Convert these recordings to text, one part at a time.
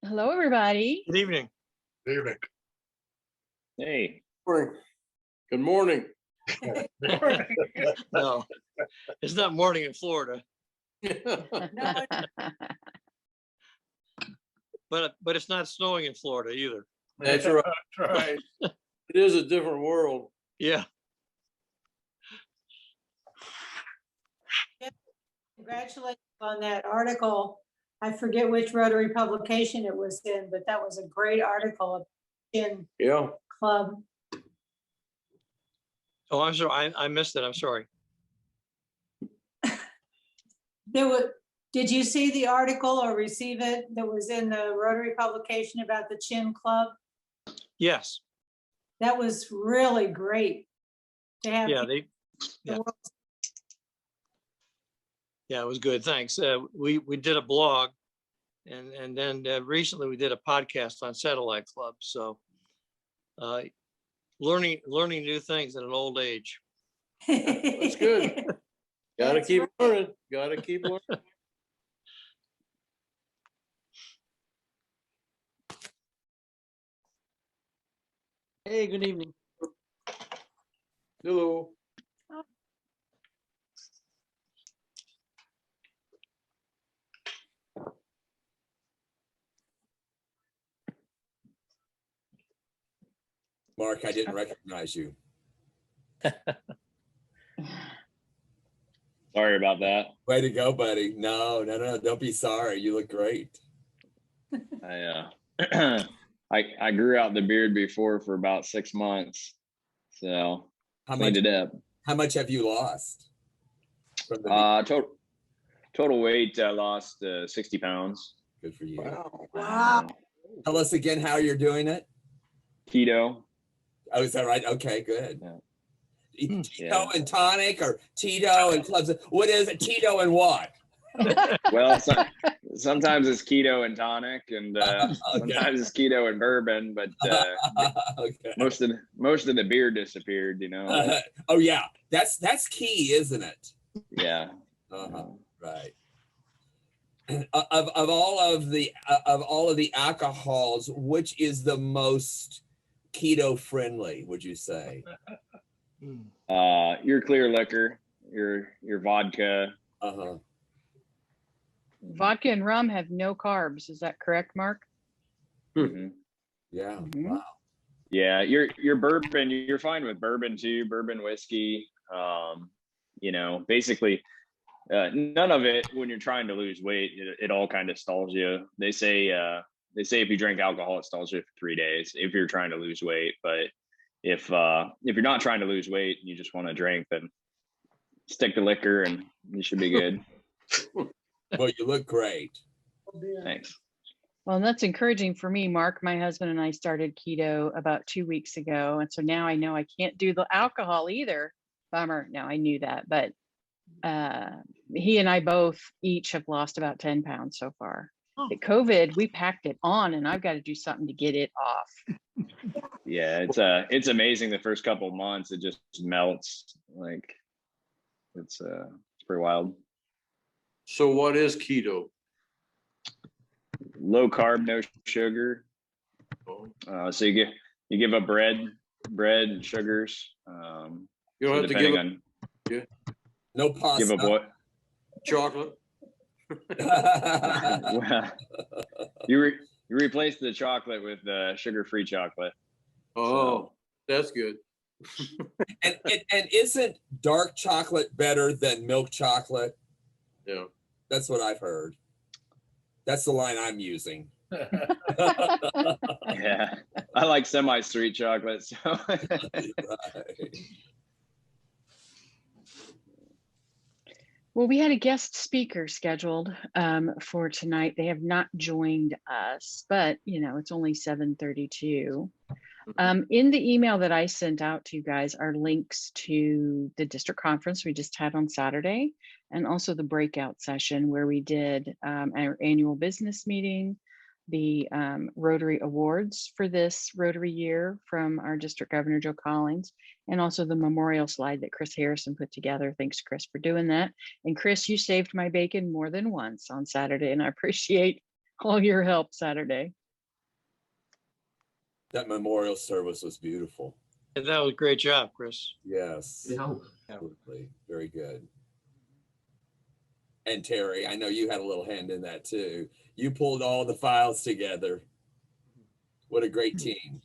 Hello, everybody. Good evening. Good evening. Hey. Morning. Good morning. No, it's not morning in Florida, but it's not snowing in Florida either. That's right. Right. It is a different world. Yeah. Congratulations on that article. I forget which Rotary publication it was in, but that was a great article in club. Oh, I'm sorry. I missed it. I'm sorry. Did you see the article or receive it that was in the Rotary publication about the Chin Club? Yes. That was really great to have. Yeah. Yeah, it was good. Thanks. We did a blog, and then recently we did a podcast on Satellite Club. So, learning new things at an old age. That's good. Gotta keep learning. Gotta keep learning. Hey, good evening. Hello. Mark, I didn't recognize you. Sorry about that. Way to go, buddy. No, don't be sorry. You look great. I grew out the beard before for about 6 months, so cleaned it up. How much have you lost? From the Total weight, I lost 60 pounds. Good for you. Wow. Tell us again how you're doing it. Keto. Oh, is that right? Okay, good. Yeah. Tito and tonic, or Tito and clubs. What is it? Tito and what? Well, sometimes it's keto and tonic, and sometimes it's keto and bourbon. But okay. most of the beer disappeared. Oh yeah, that's key, isn't it? Yeah. Right. Of all of the alcohols, which is the most keto friendly, would you say? Your clear liquor, your vodka. Vodka and rum have no carbs. Is that correct, Mark? Mm-hmm. Yeah. Mm-hmm. Wow. Yeah, your bourbon, you're fine with bourbon too, bourbon whiskey. Basically, none of it when you're trying to lose weight, it all kind of stalls you. They say if you drink alcohol, it stalls you for 3 days if you're trying to lose weight. But if you're not trying to lose weight and you just want to drink, then stick to liquor and you should be good. Well, you look great. Thanks. Well, and that's encouraging for me. Mark, my husband, and I started keto about 2 weeks ago. And so now I know I can't do the alcohol either. Bummer. No, I knew that. But he and I both each have lost about 10 pounds so far. At COVID, we packed it on, and I've got to do something to get it off. Yeah, it's amazing. The first couple of months, it just melts. Like it's pretty wild. So what is keto? Low carb, no sugar. So you give up bread and sugars. You don't have to give up. No pasta. Give up what? Chocolate. Well, you replace the chocolate with sugar-free chocolate. Oh, that's good. and isn't dark chocolate better than milk chocolate? Yeah. That's what I've heard. That's the line I'm using. Yeah, I like semi-sweet chocolate. So. Right. Well, we had a guest speaker scheduled for tonight. They have not joined us, but it's only 7:32. In the email that I sent out to you guys are links to the district conference we just had on Saturday, and also the breakout session where we did our annual business meeting, the Rotary Awards for this Rotary year from our District Governor Joe Collings, and also the memorial slide that Chris Harrison put together. Thanks, Chris, for doing that. And Chris, you saved my bacon more than once on Saturday, and I appreciate all your help Saturday. That memorial service was beautiful. And that was a great job, Chris. Yes. Yeah. Absolutely. Very good. And Terry, I know you had a little hand in that too. You pulled all the files together. What a great team.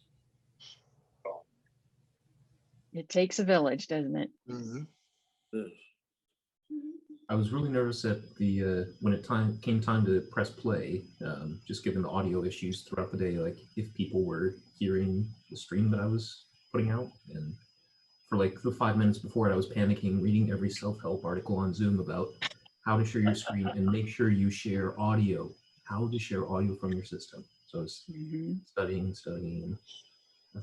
It takes a village, doesn't it? I was really nervous at the when it came time to press play, just given the audio issues throughout the day, like if people were hearing the stream that I was putting out. And for like the 5 minutes before it, I was panicking, reading every self-help article on Zoom about how to share your screen and make sure you share audio, how to share audio from your system. So I was studying. And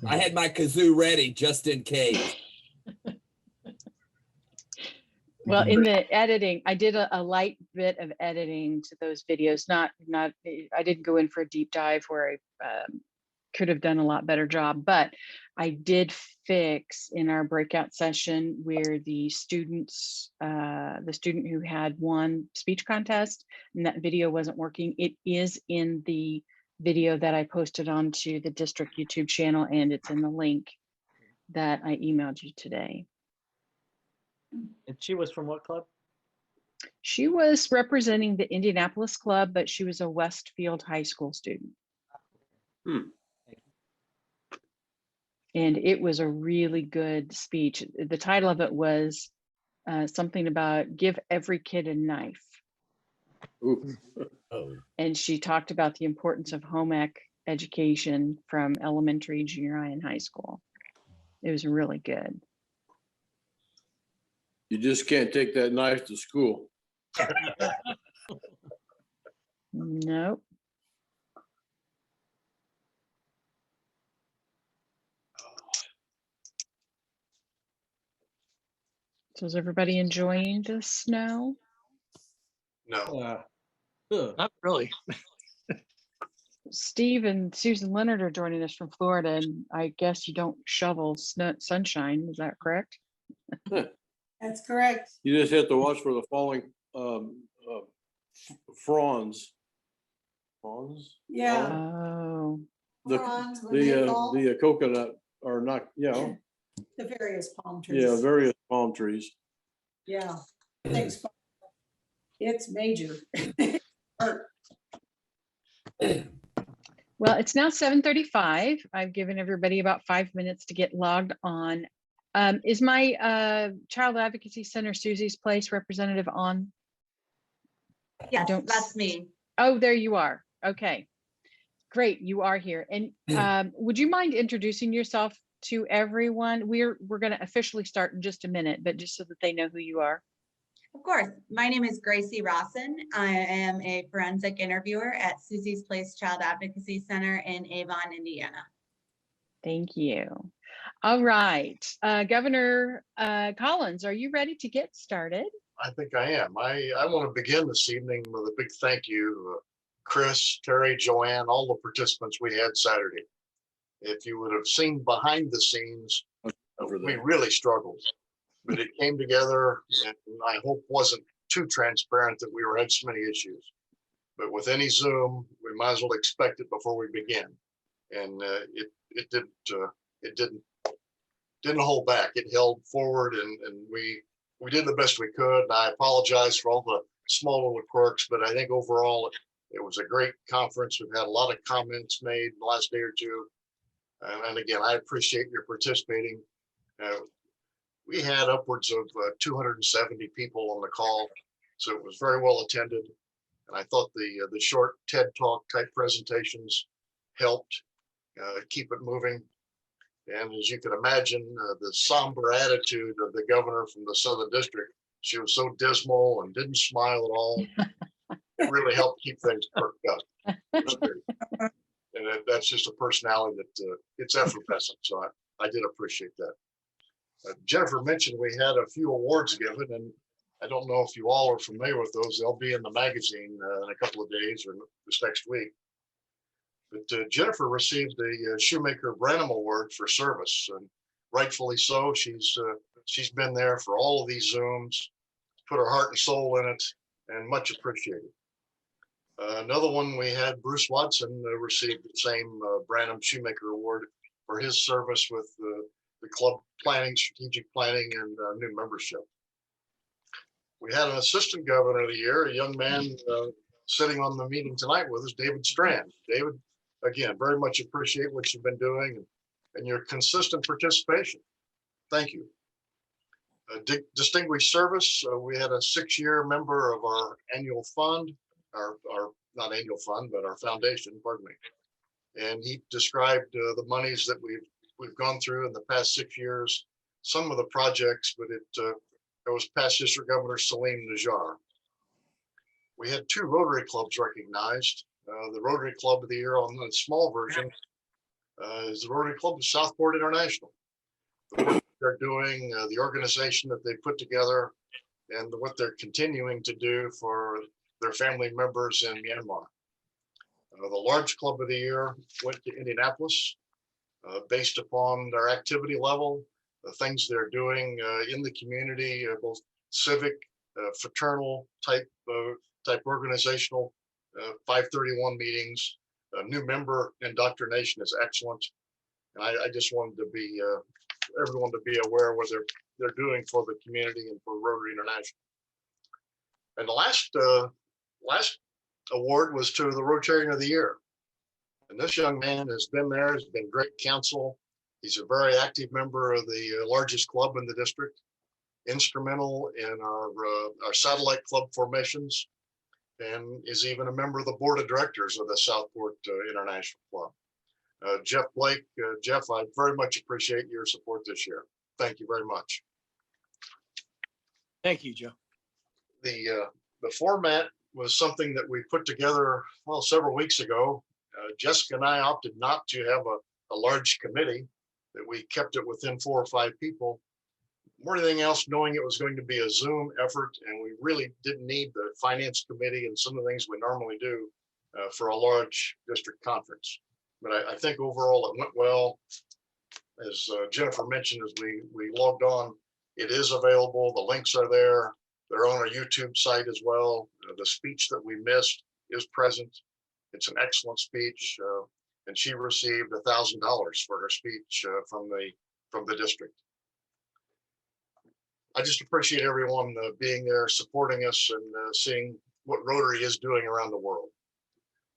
I had my kazoo ready just in case. Well, in the editing, I did a light bit of editing to those videos. Not, I didn't go in for a deep dive where I could have done a lot better job, but I did fix in our breakout session where the students, the student who had won speech contest and that video wasn't working. It is in the video that I posted onto the district YouTube channel, and it's in the link that I emailed you today. And she was from what club? She was representing the Indianapolis club, but she was a Westfield High School student. And it was a really good speech. The title of it was something about give every kid a knife. And she talked about the importance of home ec education from elementary, junior high, and high school. It was really good. You just can't take that knife to school. Nope. So is everybody enjoying the snow? No. Not really. Steve and Susan Leonard are joining us from Florida, and I guess you don't shovel sunshine. Is that correct? That's correct. You just have to watch for the falling fronds. Fronds? Yeah. Oh. Fronds when they fall. The coconut are not, The various palm trees. yeah, various palm trees. Yeah. Thanks. It's major. Well, it's now 7:35. I've given everybody about 5 minutes to get logged on. Is my Child Advocacy Center, Susie's Place representative on? Yes, that's me. Oh, there you are. Okay, great. You are here. And would you mind introducing yourself to everyone? We're going to officially start in just a minute, but just so that they know who you are. Of course. My name is Gracie Rawson. I am a forensic interviewer at Susie's Place Child Advocacy Center in Avon, Indiana. Thank you. All right. Governor Collins, are you ready to get started? I think I am. I want to begin this evening with a big thank you to Chris, Terry, Joanne, all the participants we had Saturday. If you would have seen behind the scenes, we really struggled, but it came together, and I hope wasn't too transparent that we had so many issues. But with any Zoom, we might as well expect it before we begin. And it didn't hold back. It held forward, and we did the best we could. And I apologize for all the small little quirks, but I think overall it was a great conference. We've had a lot of comments made in the last day or two. And again, I appreciate your participating. We had upwards of 270 people on the call, so it was very well attended. And I thought the short TED Talk type presentations helped keep it moving. And as you can imagine, the somber attitude of the governor from the Southern District, she was so dismal and didn't smile at all. It really helped keep things perked up. And that's just a personality that it's effervescent. So I did appreciate that. Jennifer mentioned we had a few awards given, and I don't know if you all are familiar with those. They'll be in the magazine in a couple of days or this next week. But Jennifer received the Shoemaker Branham Award for service, and rightfully so. She's been there for all of these Zooms, put her heart and soul in it, and much appreciated. Another one, we had Bruce Watson received the same Branham Shoemaker Award for his service with the club planning, strategic planning, and new membership. We had an assistant governor of the year, a young man sitting on the meeting tonight with us, David Strand. David, again, very much appreciate what you've been doing and your consistent participation. Thank you. Distinguished service, we had a 6-year member of our annual fund, our not annual fund, but our foundation, pardon me. And he described the monies that we've gone through in the past 6 years, some of the projects, but it was past District Governor Salim Najjar. We had 2 Rotary clubs recognized. The Rotary Club of the Year on the small version is the Rotary Club of Southport International. The work they're doing, the organization that they put together, and what they're continuing to do for their family members in Myanmar. The large club of the year went to Indianapolis based upon their activity level, the things they're doing in the community, both civic, fraternal type organizational, 531 meetings, new member indoctrination is excellent. And I just wanted to be everyone to be aware of what they're doing for the community and for Rotary International. And the last award was to the Rotarian of the Year. And this young man has been there, has been great counsel. He's a very active member of the largest club in the district, instrumental in our satellite club formations, and is even a member of the board of directors of the Southport International Club. Jeff Blake, Jeff, I very much appreciate your support this year. Thank you very much. Thank you, Joe. The format was something that we put together, well, several weeks ago. Jessica and I opted not to have a large committee, that we kept it within 4 or 5 people. More than anything else, knowing it was going to be a Zoom effort, and we really didn't need the finance committee and some of the things we normally do for a large district conference. But I think overall it went well. As Jennifer mentioned, as we logged on, it is available. The links are there. They're on our YouTube site as well. The speech that we missed is present. It's an excellent speech, and she received $1,000 for her speech from the district. I just appreciate everyone being there, supporting us, and seeing what Rotary is doing around the world.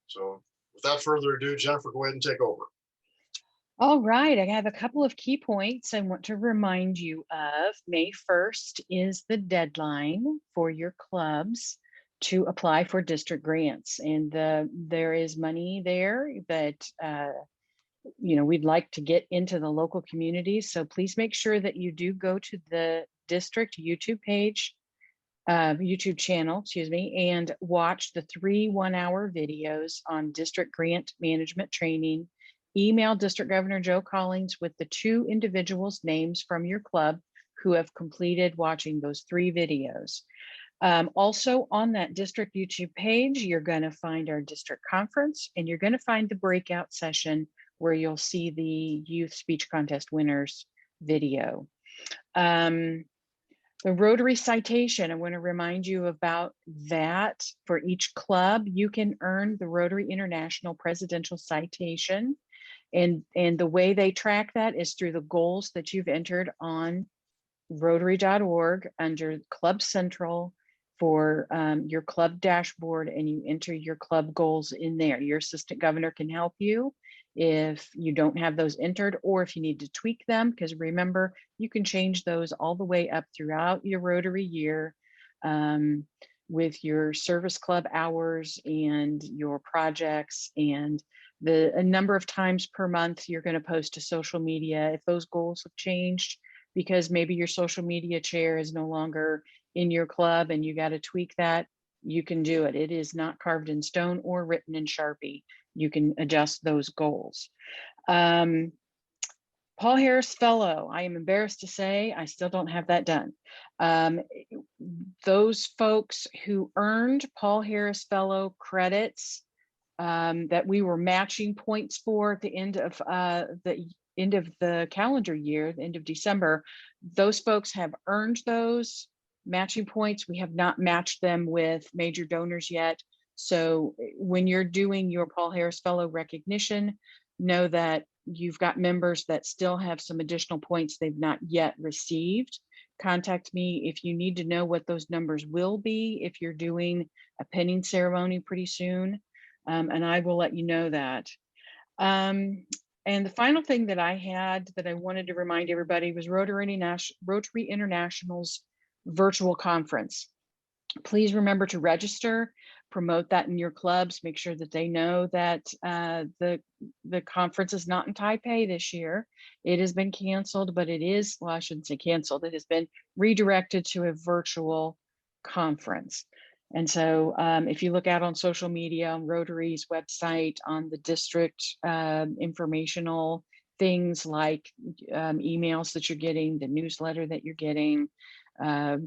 So without further ado, Jennifer, go ahead and take over. All right, I have a couple of key points I want to remind you of. May 1st is the deadline for your clubs to apply for district grants, and there is money there that we'd like to get into the local communities. So please make sure that you do go to the district YouTube page, YouTube channel, and watch the 3 one-hour videos on district grant management training. Email District Governor Joe Collings with the 2 individuals' names from your club who have completed watching those 3 videos. Also on that district YouTube page, you're going to find our district conference, and you're going to find the breakout session where you'll see the youth speech contest winners video. The Rotary Citation, I want to remind you about that. For each club, you can earn the Rotary International Presidential Citation. And the way they track that is through the goals that you've entered on Rotary.org under Club Central for your club dashboard, and you enter your club goals in there. Your assistant governor can help you if you don't have those entered, or if you need to tweak them, because remember, you can change those all the way up throughout your Rotary year with your service club hours and your projects and a number of times per month you're going to post to social media. If those goals have changed because maybe your social media chair is no longer in your club and you got to tweak that, you can do it. It is not carved in stone or written in Sharpie. You can adjust those goals. Paul Harris Fellow, I am embarrassed to say I still don't have that done. Those folks who earned Paul Harris Fellow credits that we were matching points for at the end of the calendar year, the end of December, those folks have earned those matching points. We have not matched them with major donors yet. So when you're doing your Paul Harris Fellow recognition, know that you've got members that still have some additional points they've not yet received. Contact me if you need to know what those numbers will be if you're doing a pinning ceremony pretty soon, and I will let you know that. And the final thing that I had that I wanted to remind everybody was Rotary International's virtual conference. Please remember to register, promote that in your clubs, make sure that they know that the conference is not in Taipei this year. It has been canceled, but it is, well, I shouldn't say canceled, it has been redirected to a virtual conference. And so if you look out on social media, on Rotary's website, on the district informational things like emails that you're getting, the newsletter that you're getting,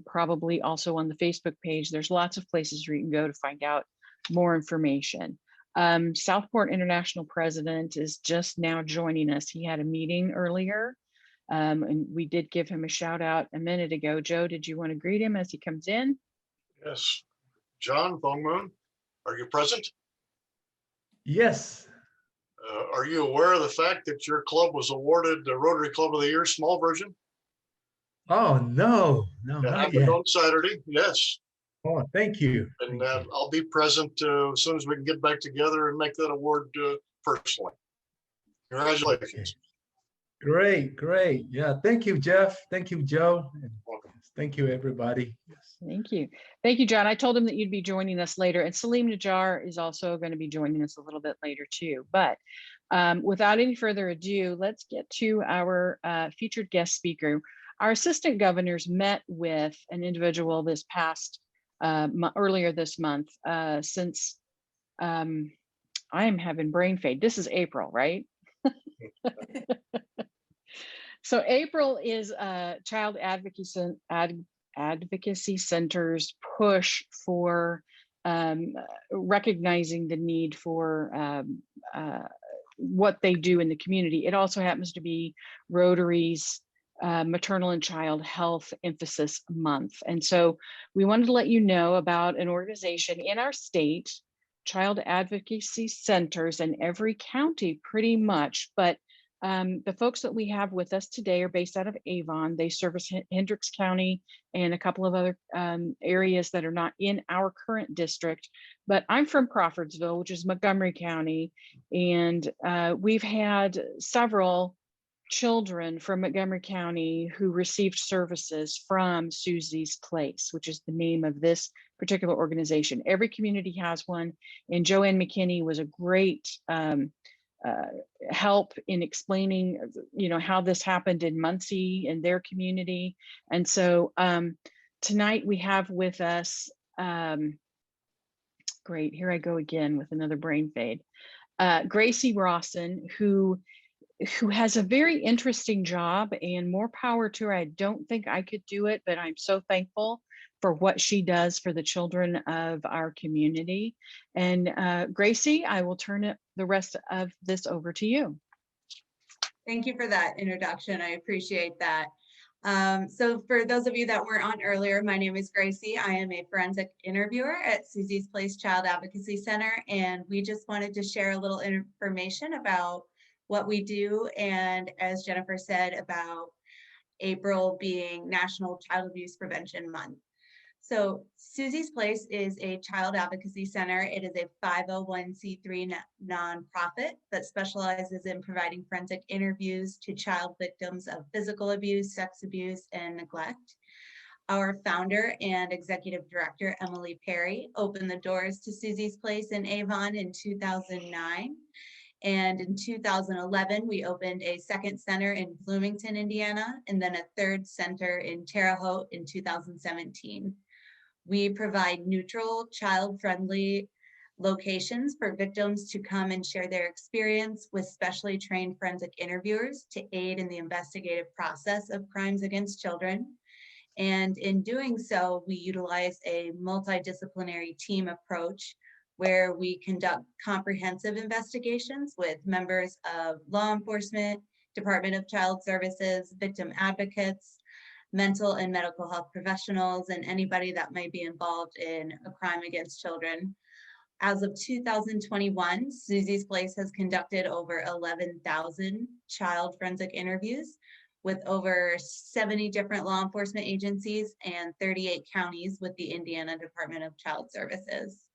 probably also on the Facebook page, there's lots of places where you can go to find out more information. Southport International President is just now joining us. He had a meeting earlier, and we did give him a shout out a minute ago. Joe, did you want to greet him as he comes in? Yes. John Thong Moon, are you present? Yes. Are you aware of the fact that your club was awarded the Rotary Club of the Year small version? Oh, no, That not happened yet. on Saturday, yes. Oh, thank you. And I'll be present as soon as we can get back together and make that award personally. Congratulations. Great, great. Yeah, thank you, Jeff. Thank you, Joe. And thank you, everybody. Yes. Thank you. Thank you, John. I told him that you'd be joining us later, and Salim Najjar is also going to be joining us a little bit later too. But without any further ado, let's get to our featured guest speaker. Our assistant governors met with an individual this past earlier this month. Since I am having brain fade. This is April, right? So April is Child Advocacy Center's push for recognizing the need for what they do in the community. It also happens to be Rotary's Maternal and Child Health Emphasis Month. And so we wanted to let you know about an organization in our state, Child Advocacy Centers in every county pretty much, but the folks that we have with us today are based out of Avon. They service Hendricks County and a couple of other areas that are not in our current district. But I'm from Crawfordsville, which is Montgomery County, and we've had several children from Montgomery County who received services from Susie's Place, which is the name of this particular organization. Every community has one, and Joanne McKinney was a great help in explaining, how this happened in Muncie and their community. And so tonight we have with us, great, here I go again with another brain fade, Gracie Rawson, who has a very interesting job, and more power to her. I don't think I could do it, but I'm so thankful for what she does for the children of our community. And Gracie, I will turn the rest of this over to you. Thank you for that introduction. I appreciate that. So for those of you that weren't on earlier, my name is Gracie. I am a forensic interviewer at Susie's Place Child Advocacy Center, and we just wanted to share a little information about what we do, and as Jennifer said, about April being National Child Abuse Prevention Month. So Susie's Place is a child advocacy center. It is a 501c3 nonprofit that specializes in providing forensic interviews to child victims of physical abuse, sex abuse, and neglect. Our founder and executive director, Emily Perry, opened the doors to Susie's Place in Avon in 2009. And in 2011, we opened a second center in Bloomington, Indiana, and then a third center in Terre Haute in 2017. We provide neutral, child-friendly locations for victims to come and share their experience with specially trained forensic interviewers to aid in the investigative process of crimes against children. And in doing so, we utilize a multidisciplinary team approach where we conduct comprehensive investigations with members of law enforcement, Department of Child Services, victim advocates, mental and medical health professionals, and anybody that might be involved in a crime against children. As of 2021, Susie's Place has conducted over 11,000 child forensic interviews with over 70 different law enforcement agencies and 38 counties with the Indiana Department of Child Services.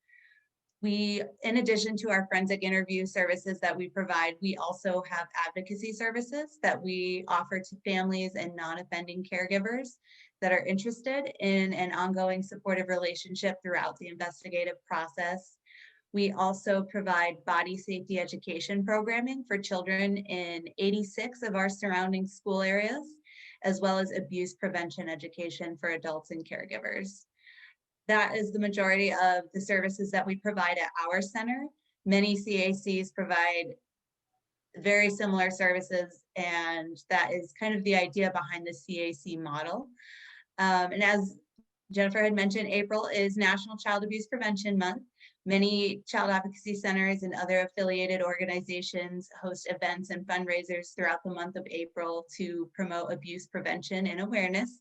We, in addition to our forensic interview services that we provide, we also have advocacy services that we offer to families and non-offending caregivers that are interested in an ongoing supportive relationship throughout the investigative process. We also provide body safety education programming for children in 86 of our surrounding school areas, as well as abuse prevention education for adults and caregivers. That is the majority of the services that we provide at our center. Many CACs provide very similar services, and that is kind of the idea behind the CAC model. And as Jennifer had mentioned, April is National Child Abuse Prevention Month. Many child advocacy centers and other affiliated organizations host events and fundraisers throughout the month of April to promote abuse prevention and awareness.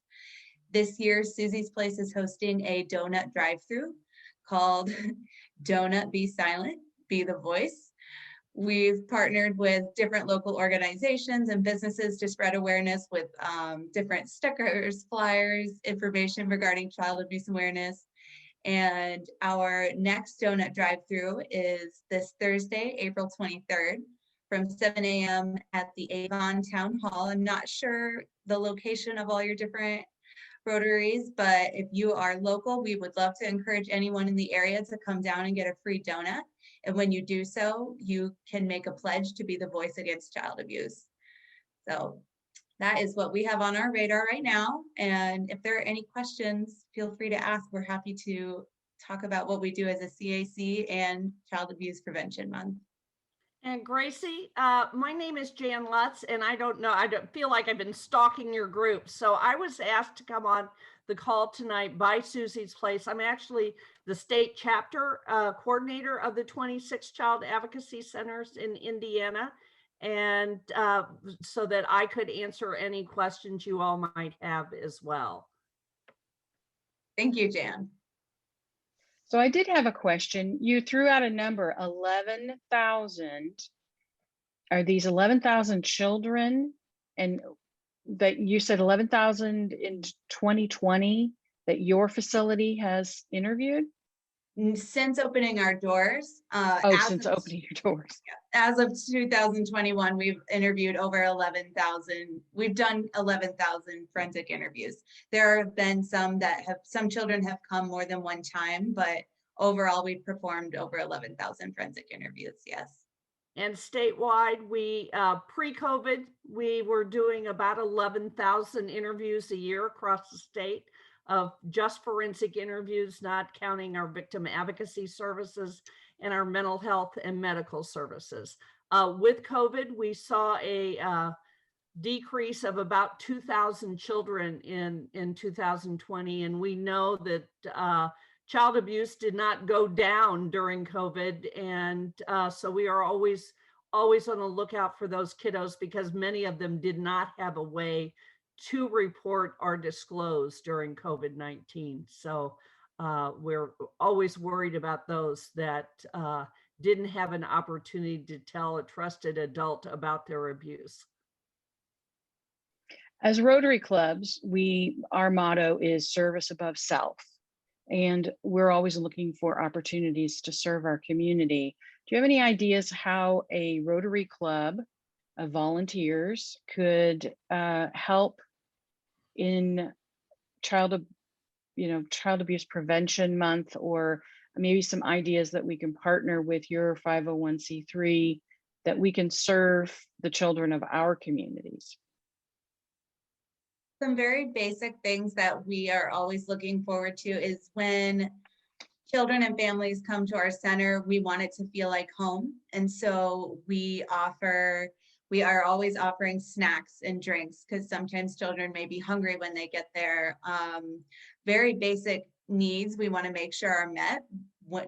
This year, Susie's Place is hosting a donut drive-through called Donut Be Silent, Be the Voice. We've partnered with different local organizations and businesses to spread awareness with different stickers, flyers, information regarding child abuse awareness. And our next donut drive-through is this Thursday, April 23rd, from 7 a.m. at the Avon Town Hall. I'm not sure the location of all your different Rotaries, but if you are local, we would love to encourage anyone in the area to come down and get a free donut. And when you do so, you can make a pledge to be the voice against child abuse. So that is what we have on our radar right now. And if there are any questions, feel free to ask. We're happy to talk about what we do as a CAC and Child Abuse Prevention Month. And Gracie, my name is Jan Lutz, and I don't feel like I've been stalking your group. So I was asked to come on the call tonight by Susie's Place. I'm actually the state chapter coordinator of the 26 Child Advocacy Centers in Indiana. And so that I could answer any questions you all might have as well. Thank you, Jan. So I did have a question. You threw out a number, 11,000. Are these 11,000 children? And that you said 11,000 in 2020 that your facility has interviewed? Since opening our doors. Since opening your doors. As of 2021, we've interviewed over 11,000. We've done 11,000 forensic interviews. There have been some children have come more than one time, but overall we've performed over 11,000 forensic interviews, yes. And statewide, we pre-COVID, we were doing about 11,000 interviews a year across the state of just forensic interviews, not counting our victim advocacy services and our mental health and medical services. With COVID, we saw a decrease of about 2,000 children in 2020. And we know that child abuse did not go down during COVID. And so we are always on the lookout for those kiddos because many of them did not have a way to report or disclose during COVID-19. So we're always worried about those that didn't have an opportunity to tell a trusted adult about their abuse. As Rotary clubs, our motto is service above self. And we're always looking for opportunities to serve our community. Do you have any ideas how a Rotary club of volunteers could help in Child Abuse Prevention Month, or maybe some ideas that we can partner with your 501c3 that we can serve the children of our communities? Some very basic things that we are always looking forward to is when children and families come to our center, we want it to feel like home. And so we are always offering snacks and drinks because sometimes children may be hungry when they get there. Very basic needs we want to make sure are met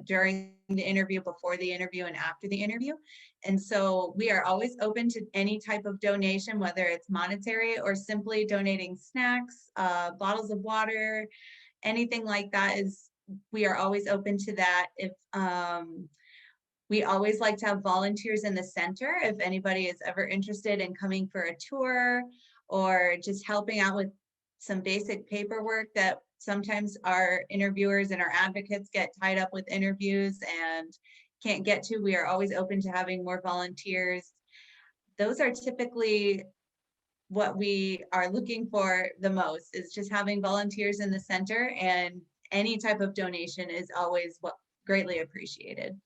during the interview, before the interview, and after the interview. And so we are always open to any type of donation, whether it's monetary or simply donating snacks, bottles of water, anything like that is we are always open to that. If we always like to have volunteers in the center. If anybody is ever interested in coming for a tour or just helping out with some basic paperwork that sometimes our interviewers and our advocates get tied up with interviews and can't get to, we are always open to having more volunteers. Those are typically what we are looking for the most, is just having volunteers in the center, and any type of donation is always greatly appreciated.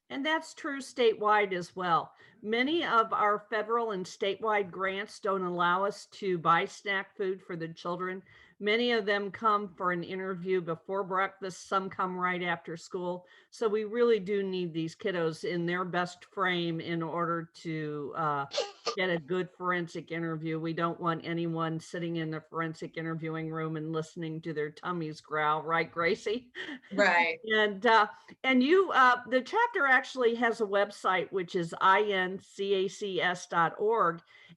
And that's true statewide as well. Many of our federal and statewide grants don't allow us to buy snack food for the children. Many of them come for an interview before breakfast. Some come right after school. So we really do need these kiddos in their best frame in order to get a good forensic interview. We don't want anyone sitting in the forensic interviewing room and listening to their tummies growl, right, Gracie? Right. And you, the chapter actually has a website, which is incacs.org,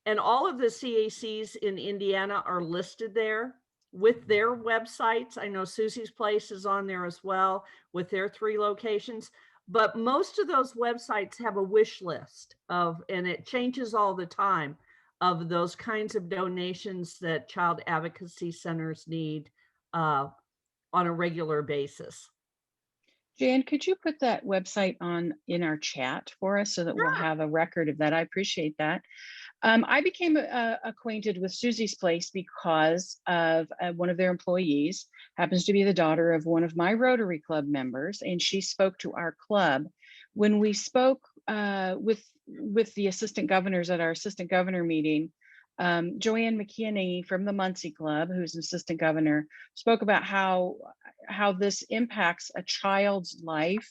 and all of the CACs in Indiana are listed there with their websites. I know Susie's Place is on there as well with their 3 locations, but most of those websites have a wish list of, and it changes all the time, of those kinds of donations that child advocacy centers need on a regular basis. Jan, could you put that website in our chat for us so that we'll have a record of that? I appreciate that. I became acquainted with Susie's Place because of one of their employees, happens to be the daughter of one of my Rotary Club members, and she spoke to our club. When we spoke with the assistant governors at our assistant governor meeting, Joanne McKinney from the Muncie Club, who's an assistant governor, spoke about how this impacts a child's life.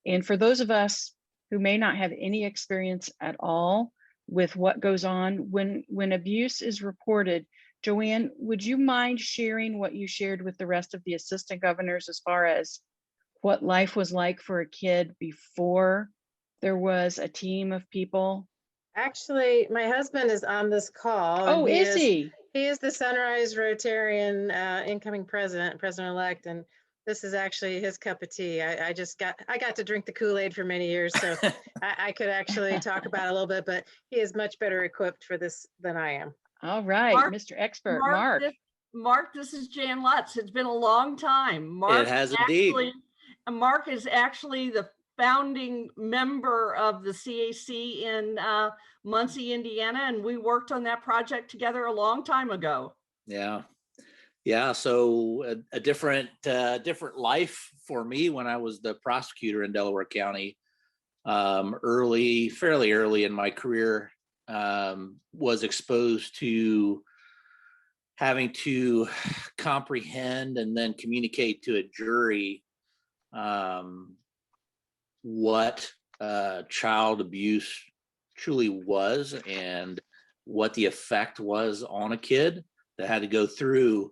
And for those of us who may not have any experience at all with what goes on when abuse is reported, Joanne, would you mind sharing what you shared with the rest of the assistant governors as far as what life was like for a kid before there was a team of people? Actually, my husband is on this call. Oh, is he? He is the Sunrise Rotarian incoming president-elect, and this is actually his cup of tea. I got to drink the Kool-Aid for many years, so I could actually talk about it a little bit, but he is much better equipped for this than I am. All right, Mr. Expert, Mark. Mark, this is Jan Lutz. It's been a long time. Mark, it has indeed. Mark is actually the founding member of the CAC in Muncie, Indiana, and we worked on that project together a long time ago. Yeah. So a different life for me when I was the prosecutor in Delaware County, fairly early in my career, was exposed to having to comprehend and then communicate to a jury what child abuse truly was and what the effect was on a kid that had to go through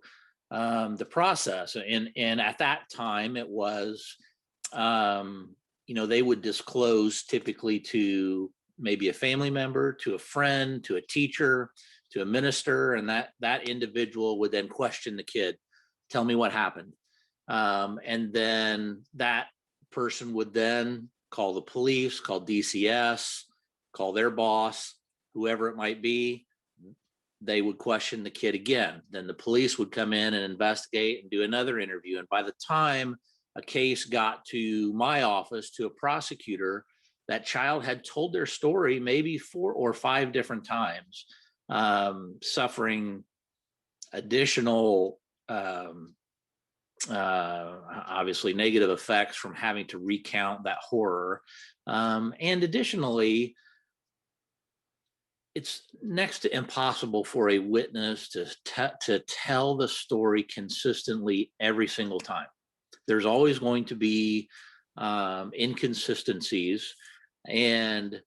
the process. And at that time it was, they would disclose typically to maybe a family member, to a friend, to a teacher, to a minister, and that individual would then question the kid, tell me what happened. And then that person would then call the police, call DCS, call their boss, whoever it might be. They would question the kid again. Then the police would come in and investigate and do another interview. And by the time a case got to my office, to a prosecutor, that child had told their story maybe 4 or 5 different times, suffering additional obviously negative effects from having to recount that horror. And additionally, it's next to impossible for a witness to tell the story consistently every single time. There's always going to be inconsistencies, and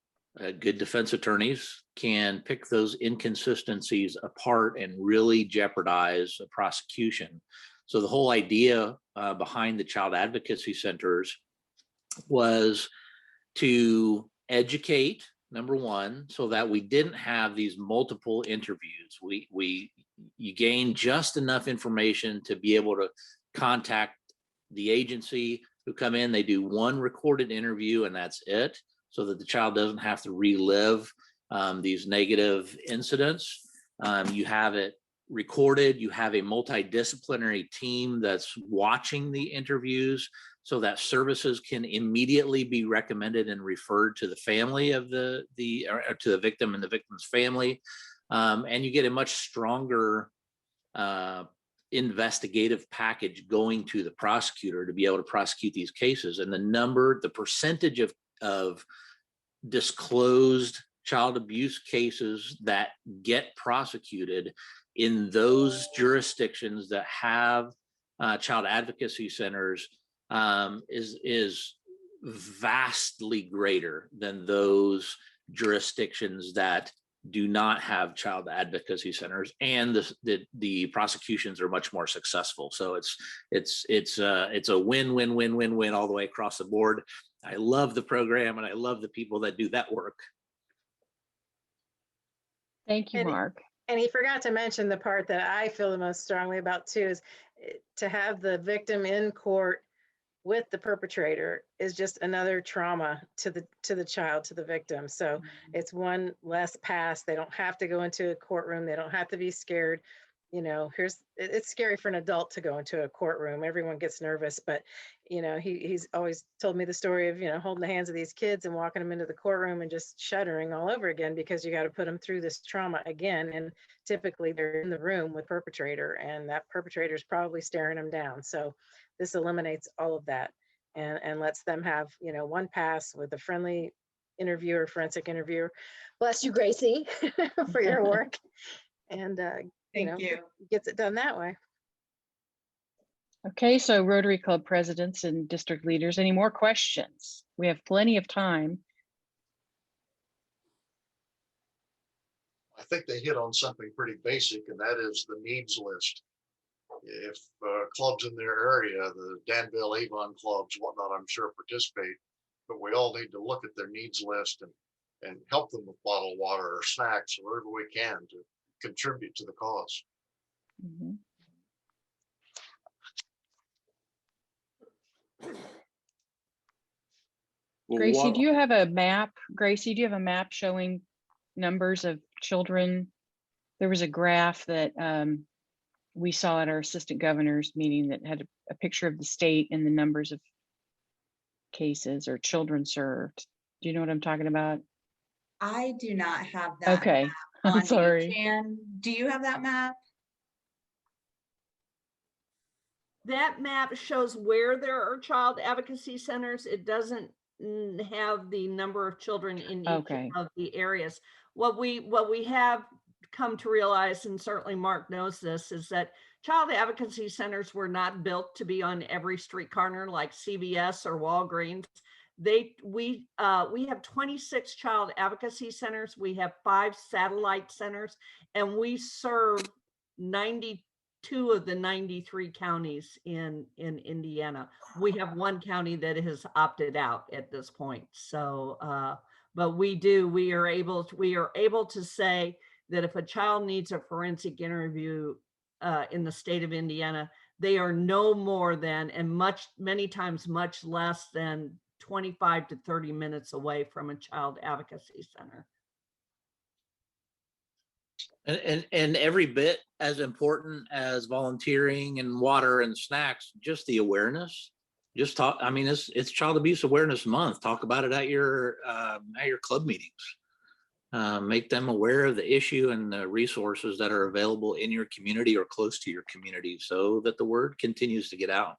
good defense attorneys can pick those inconsistencies apart and really jeopardize a prosecution. So the whole idea behind the child advocacy centers was to educate, number one, so that we didn't have these multiple interviews. You gain just enough information to be able to contact the agency who come in, they do one recorded interview and that's it, so that the child doesn't have to relive these negative incidents. You have it recorded, you have a multidisciplinary team that's watching the interviews so that services can immediately be recommended and referred to the family of or to the victim and the victim's family. And you get a much stronger investigative package going to the prosecutor to be able to prosecute these cases. And the percentage of disclosed child abuse cases that get prosecuted in those jurisdictions that have child advocacy centers is vastly greater than those jurisdictions that do not have child advocacy centers, and the prosecutions are much more successful. So it's a win-win-win-win-win all the way across the board. I love the program and I love the people that do that work. Thank you, Mark. And he forgot to mention the part that I feel the most strongly about too, is to have the victim in court with the perpetrator is just another trauma to the child, to the victim. So it's one less pass. They don't have to go into a courtroom. They don't have to be scared. You know, it's scary for an adult to go into a courtroom. Everyone gets nervous, but you know, he's always told me the story of, you know, holding the hands of these kids and walking them into the courtroom and just shuddering all over again, because you got to put them through this trauma again. And typically they're in the room with perpetrator, and that perpetrator is probably staring them down. So this eliminates all of that and lets them have, you know, one pass with a friendly interviewer, forensic interviewer. Bless you, Gracie, for your work. And Thank you. Gets it done that way. Okay, so Rotary Club presidents and district leaders, any more questions? We have plenty of time. I think they hit on something pretty basic, and that is the needs list. If clubs in their area, the Danville, Avon clubs, whatnot, I'm sure participate, but we all need to look at their needs list and help them with bottled water or snacks or whatever we can to contribute to the cause. Mm-hmm. Gracie, do you have a map? Gracie, do you have a map showing numbers of children? There was a graph that we saw at our assistant governor's meeting that had a picture of the state and the numbers of cases or children served. Do you know what I'm talking about? I do not have that. Okay, map I'm sorry. Jan, do you have that map? That map shows where there are child advocacy centers. It doesn't have the number of children in each of the areas. What we have come to realize, and certainly Mark knows this, is that child advocacy centers were not built to be on every street corner like CVS or Walgreens. We have 26 child advocacy centers. We have 5 satellite centers, and we serve 92 of the 93 counties in Indiana. We have one county that has opted out at this point. So, but we are able to say that if a child needs a forensic interview in the state of Indiana, they are no more than, and many times much less than 25 to 30 minutes away from a child advocacy center. And every bit as important as volunteering and water and snacks, just the awareness. Just talk. I mean, it's Child Abuse Awareness Month. Talk about it at your club meetings. Make them aware of the issue and the resources that are available in your community or close to your community, so that the word continues to get out.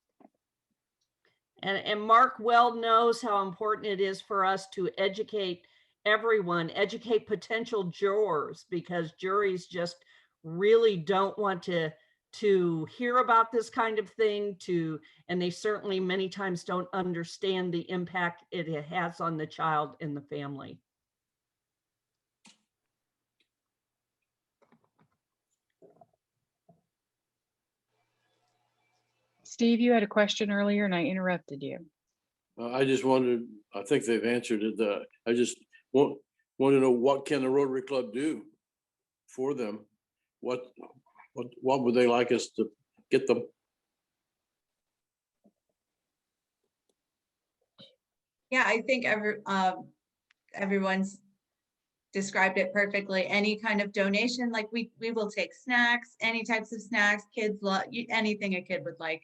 And Mark well knows how important it is for us to educate everyone, educate potential jurors, because juries just really don't want to hear about this kind of thing, and they certainly many times don't understand the impact it has on the child and the family. Steve, you had a question earlier and I interrupted you. I just wondered, I think they've answered it. I just want to know, what can the Rotary Club do for them? What would they like us to get them? Yeah, I think everyone's described it perfectly. Any kind of donation, like we will take snacks, any types of snacks, kids love anything a kid would like.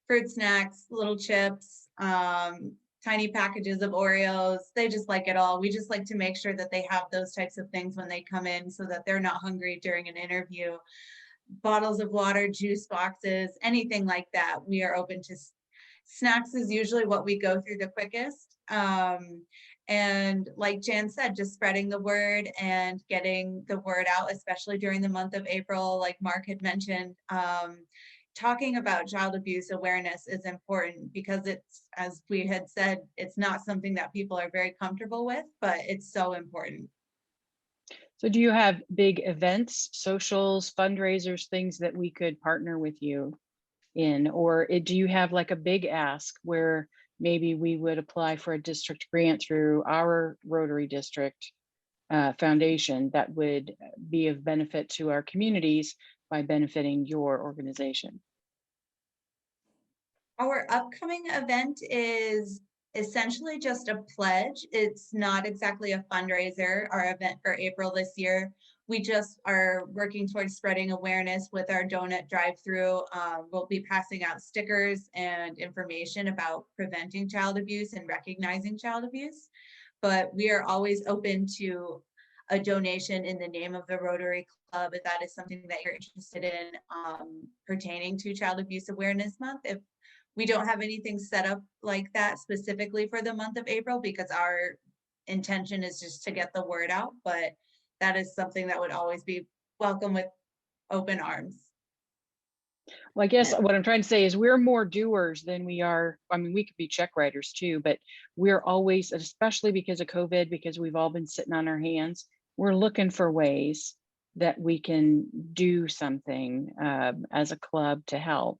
Fruit snacks, little chips, tiny packages of Oreos. They just like it all. We just like to make sure that they have those types of things when they come in so that they're not hungry during an interview. Bottles of water, juice boxes, anything like that. We are open to. Snacks is usually what we go through the quickest. And like Jan said, just spreading the word and getting the word out, especially during the month of April, like Mark had mentioned. Talking about child abuse awareness is important because it's, as we had said, it's not something that people are very comfortable with, but it's so important. So do you have big events, socials, fundraisers, things that we could partner with you in? Or do you have like a big ask where maybe we would apply for a district grant through our Rotary District Foundation that would be of benefit to our communities by benefiting your organization? Our upcoming event is essentially just a pledge. It's not exactly a fundraiser. Our event for April this year, we just are working towards spreading awareness with our donut drive-through. We'll be passing out stickers and information about preventing child abuse and recognizing child abuse. But we are always open to a donation in the name of the Rotary Club if that is something that you're interested in pertaining to Child Abuse Awareness Month. If we don't have anything set up like that specifically for the month of April because our intention is just to get the word out, but that is something that would always be welcome with open arms. Well, I guess what I'm trying to say is we're more doers than we are. I mean, we could be check writers too, but we're always, especially because of COVID, because we've all been sitting on our hands, we're looking for ways that we can do something as a club to help.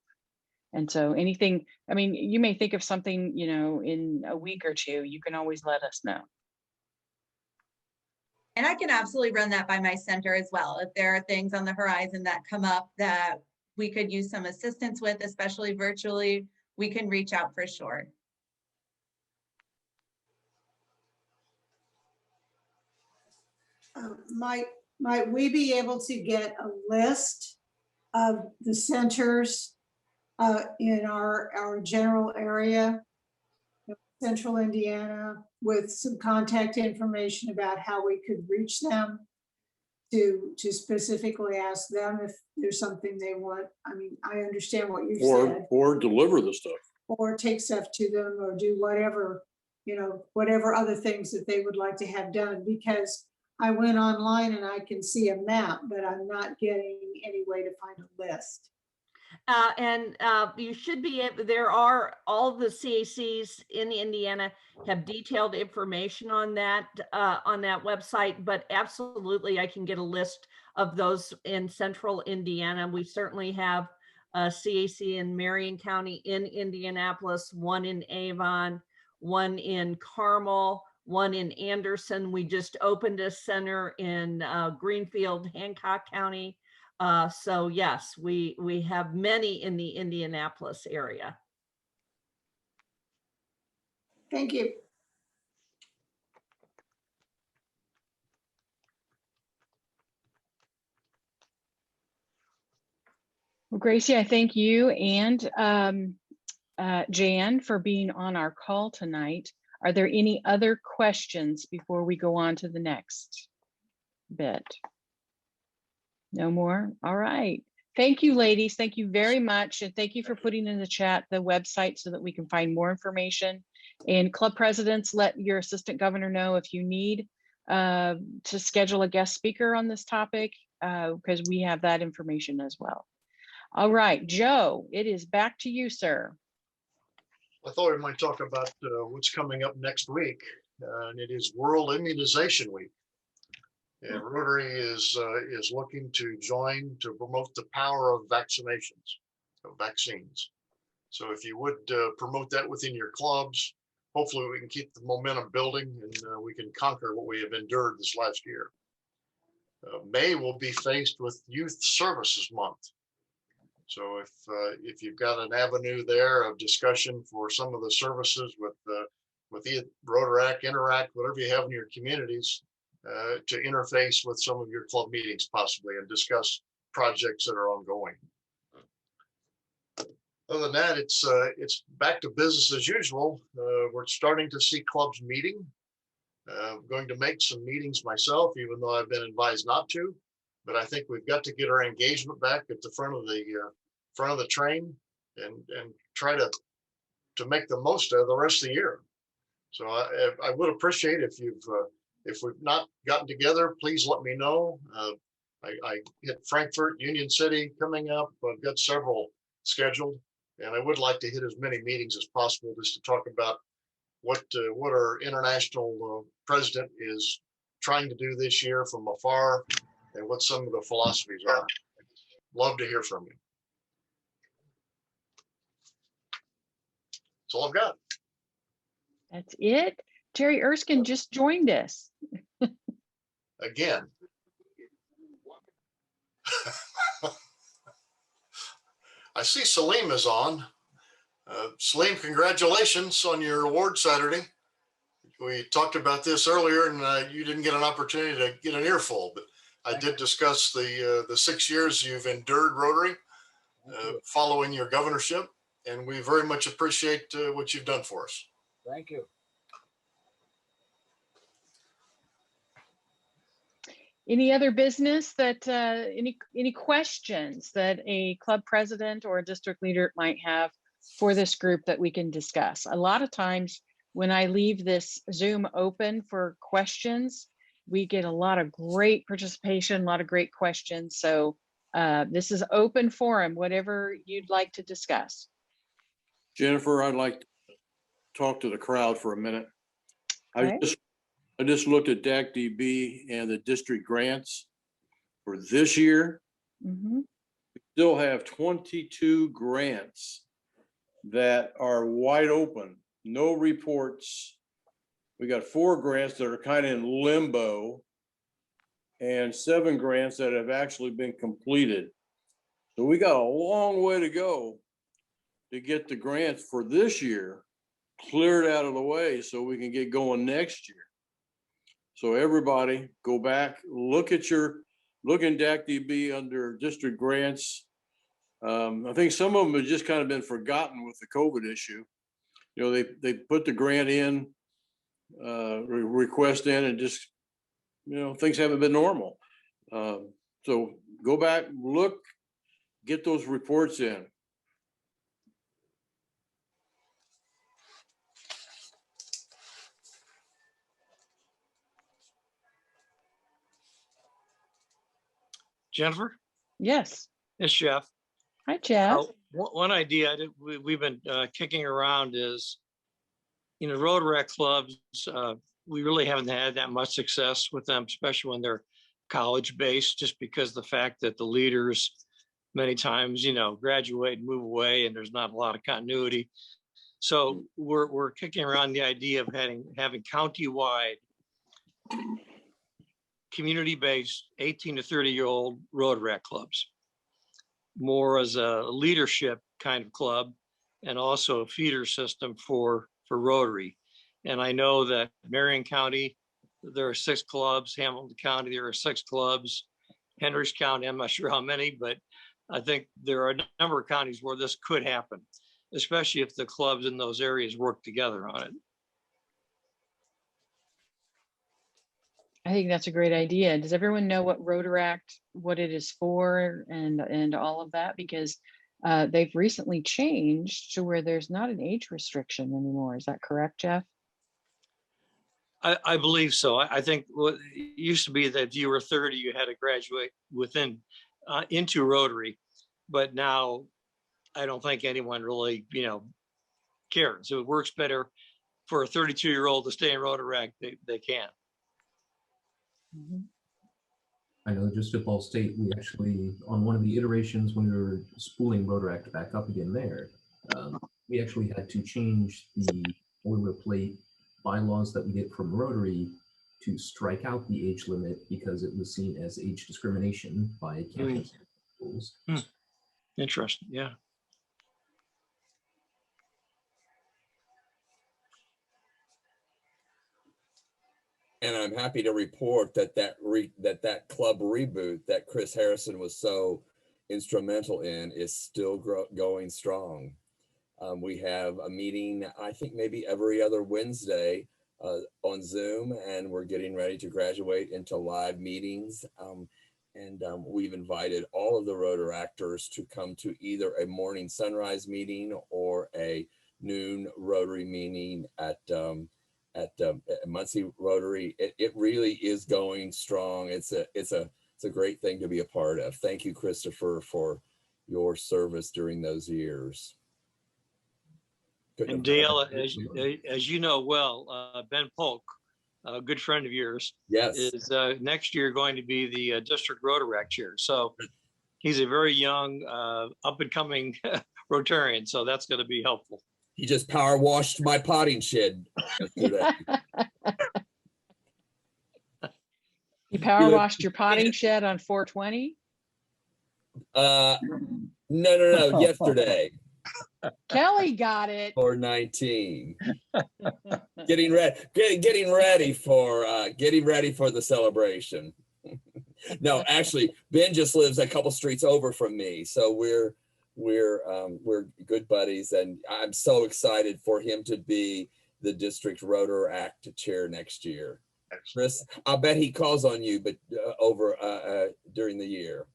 And so anything, I mean, you may think of something, you know, in a week or two, you can always let us know. And I can absolutely run that by my center as well. If there are things on the horizon that come up that we could use some assistance with, especially virtually, we can reach out for sure. Might we be able to get a list of the centers in our general area, central Indiana, with some contact information about how we could reach them to specifically ask them if there's something they want? I mean, I understand what you said. Or deliver the stuff. Or take stuff to them or do whatever, you know, whatever other things that they would like to have done, because I went online and I can see a map, but I'm not getting any way to find a list. You should be able, there are all the CACs in Indiana have detailed information on that website, but absolutely I can get a list of those in central Indiana. We certainly have a CAC in Marion County, in Indianapolis, one in Avon, one in Carmel, one in Anderson. We just opened a center in Greenfield, Hancock County. So yes, we have many in the Indianapolis area. Thank you. Well, Gracie, I thank you and Jan for being on our call tonight. Are there any other questions before we go on to the next bit? No more? All right. Thank you, ladies. Thank you very much. And thank you for putting in the chat the website so that we can find more information. And club presidents, let your assistant governor know if you need to schedule a guest speaker on this topic, because we have that information as well. All right, Joe, it is back to you, sir. I thought we might talk about what's coming up next week, and it is World Immunization Week. And Rotary is looking to join to promote the power of vaccinations, of vaccines. So if you would promote that within your clubs, hopefully we can keep the momentum building and we can conquer what we have endured this last year. May will be faced with Youth Services Month. So if you've got an avenue there of discussion for some of the services with with the Rotaract, Interact, whatever you have in your communities, to interface with some of your club meetings possibly and discuss projects that are ongoing. Other than that, it's back to business as usual. We're starting to see clubs meeting. I'm going to make some meetings myself, even though I've been advised not to. But I think we've got to get our engagement back at the front of the train and try to make the most of the rest of the year. So I would appreciate if we've not gotten together, please let me know. I hit Frankfurt, Union City coming up. I've got several scheduled, and I would like to hit as many meetings as possible just to talk about what our international president is trying to do this year from afar and what some of the philosophies are. Love to hear from you. That's all I've got. That's it. Terry Erskine just joined us. Again. I see Salim is on. Salim, congratulations on your award Saturday. We talked about this earlier and you didn't get an opportunity to get an earful, but I did discuss the 6 years you've endured Rotary following your governorship, and we very much appreciate what you've done for us. Thank you. Any other business that, any questions that a club president or a district leader might have for this group that we can discuss? A lot of times when I leave this Zoom open for questions, we get a lot of great participation, a lot of great questions. So this is open forum, whatever you'd like to discuss. Jennifer, I'd like to talk to the crowd for a minute. Okay. I just looked at DACDB and the district grants for this year. Mm-hmm. We still have 22 grants that are wide open, no reports. We got 4 grants that are kind of in limbo and 7 grants that have actually been completed. So we got a long way to go to get the grants for this year cleared out of the way so we can get going next year. So everybody go back, look in DACDB under district grants. I think some of them have just kind of been forgotten with the COVID issue. You know, they put the grant in, request in, and just, you know, things haven't been normal. So go back, look, get those reports in. Jennifer? Yes. It's Jeff. Hi, Jeff. One idea we've been kicking around is, you know, Rotaract clubs, we really haven't had that much success with them, especially when they're college-based, just because the fact that the leaders many times, you know, graduate and move away and there's not a lot of continuity. So we're kicking around the idea of having county-wide community-based 18 to 30-year-old Rotaract clubs, more as a leadership kind of club and also a feeder system for Rotary. And I know that Marion County, there are 6 clubs, Hamilton County, there are 6 clubs, Henry's County, I'm not sure how many, but I think there are a number of counties where this could happen, especially if the clubs in those areas work together on it. I think that's a great idea. Does everyone know what Rotaract, what it is for and all of that? Because they've recently changed to where there's not an age restriction anymore. Is that correct, Jeff? I believe so. I think what it used to be that if you were 30, you had to graduate into Rotary, but now I don't think anyone really, you know, cares. If it works better for a 32-year-old to stay in Rotaract, they can. Mm-hmm. I know just at Ball State, we actually, on one of the iterations when we were spooling Rotaract back up again there, we actually had to change the boilerplate bylaws that we get from Rotary to strike out the age limit because it was seen as age discrimination by campus schools. Interesting, yeah. And I'm happy to report that that club reboot that Chris Harrison was so instrumental in is still going strong. We have a meeting, I think maybe every other Wednesday on Zoom, and we're getting ready to graduate into live meetings. We've invited all of the Rotaractors to come to either a morning sunrise meeting or a noon Rotary meeting at Muncie Rotary. It really is going strong. It's a great thing to be a part of. Thank you, Christopher, for your service during those years. And Dale, as you know well, Ben Polk, a good friend of yours, yes, is next year going to be the District Rotaract Chair. So he's a very young, up and coming Rotarian. So that's going to be helpful. He just power washed my potting shed yesterday. You power washed your potting shed on 420? No, yesterday. Kelly got it. 419. Getting ready for the celebration. No, actually, Ben just lives a couple streets over from me, so we're good buddies, and I'm so excited for him to be the District Rotaract Chair next year. Chris, I bet he calls on you, but during the year.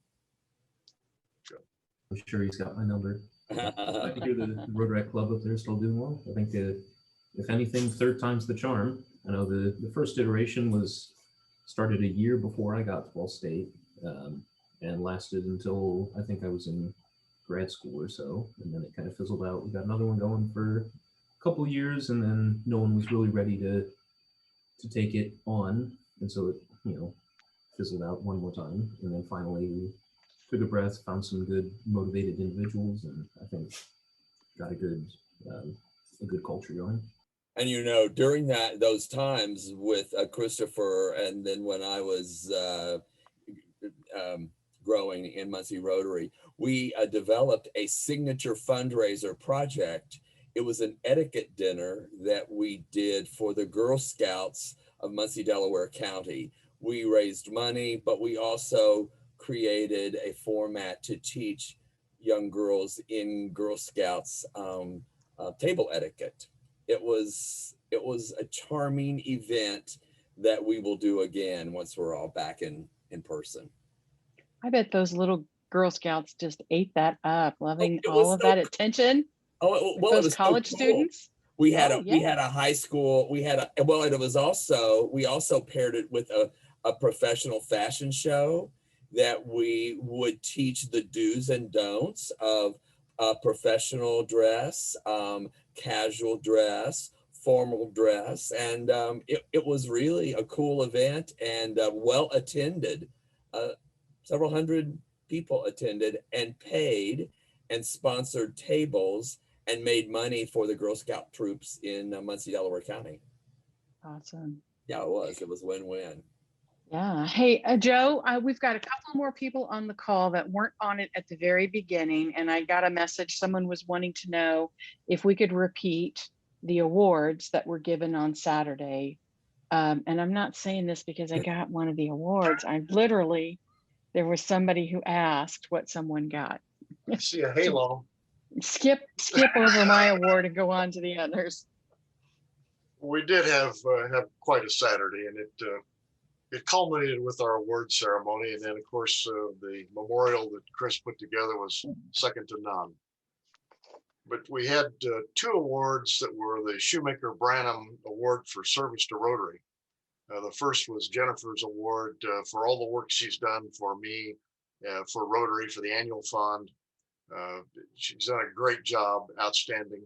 I'm sure he's got my number. I hear the Rotaract Club up there is still doing well. I think if anything, third time's the charm. I know the first iteration started a year before I got to Ball State, and lasted until I think I was in grad school or so, and then it kind of fizzled out. We got another one going for a couple of years, and then no one was really ready to take it on, and so it fizzled out one more time, and then finally we took a breath, found some good motivated individuals, and I think got a good culture going. And during those times with Christopher, and then when I was growing in Muncie Rotary, we developed a signature fundraiser project. It was an etiquette dinner that we did for the Girl Scouts of Muncie, Delaware County. We raised money, but we also created a format to teach young girls in Girl Scouts table etiquette. It was a charming event that we will do again once we're all back in person. I bet those little Girl Scouts just ate that up, loving all of that attention. Oh, well, those college students. We had a high school. We also paired it with a professional fashion show that we would teach the do's and don'ts of professional dress, casual dress, formal dress, and it was really a cool event and well attended. Several hundred people attended and paid and sponsored tables and made money for the Girl Scout troops in Muncie, Delaware County. Awesome. Yeah, it was win-win. Yeah. Hey, Joe, we've got a couple more people on the call that weren't on it at the very beginning, and I got a message. Someone was wanting to know if we could repeat the awards that were given on Saturday. And I'm not saying this because I got one of the awards. There was somebody who asked what someone got. I see a halo. Skip over my award and go on to the others. We did have quite a Saturday, and it culminated with our award ceremony, and then of course the memorial that Chris put together was second to none. But we had two awards that were the Shoemaker Branham Award for Service to Rotary. The first was Jennifer's award for all the work she's done for me, for Rotary, for the annual fund. She's done a great job, outstanding.